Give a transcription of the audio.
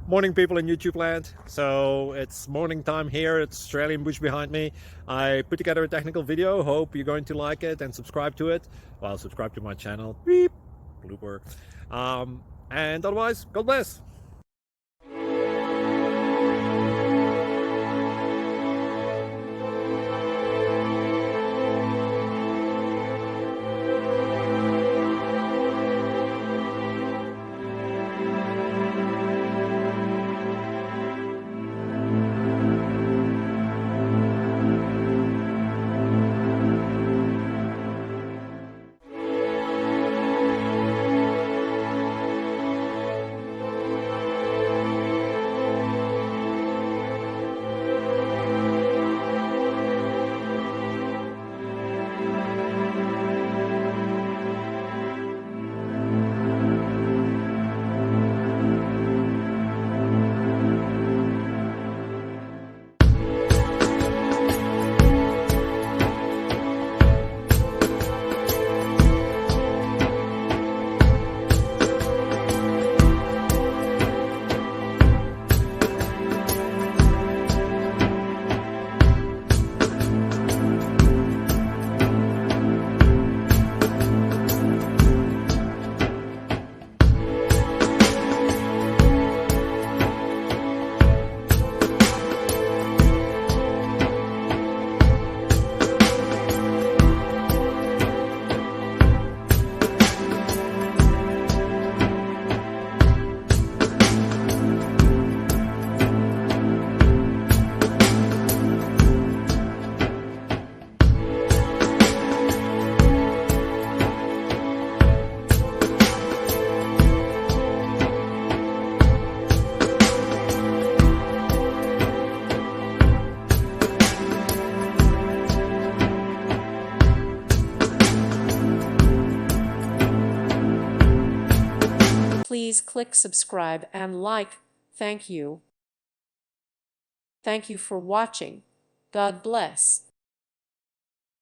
Morning, people in YouTube land. So it's morning time here. It's Australian bush behind me. I put together a technical video. Hope you're going to like it and subscribe to it. Well, subscribe to my channel. Beep. Blooper. And otherwise, God bless. Please click subscribe and like. Thank you. Thank you for watching. God bless.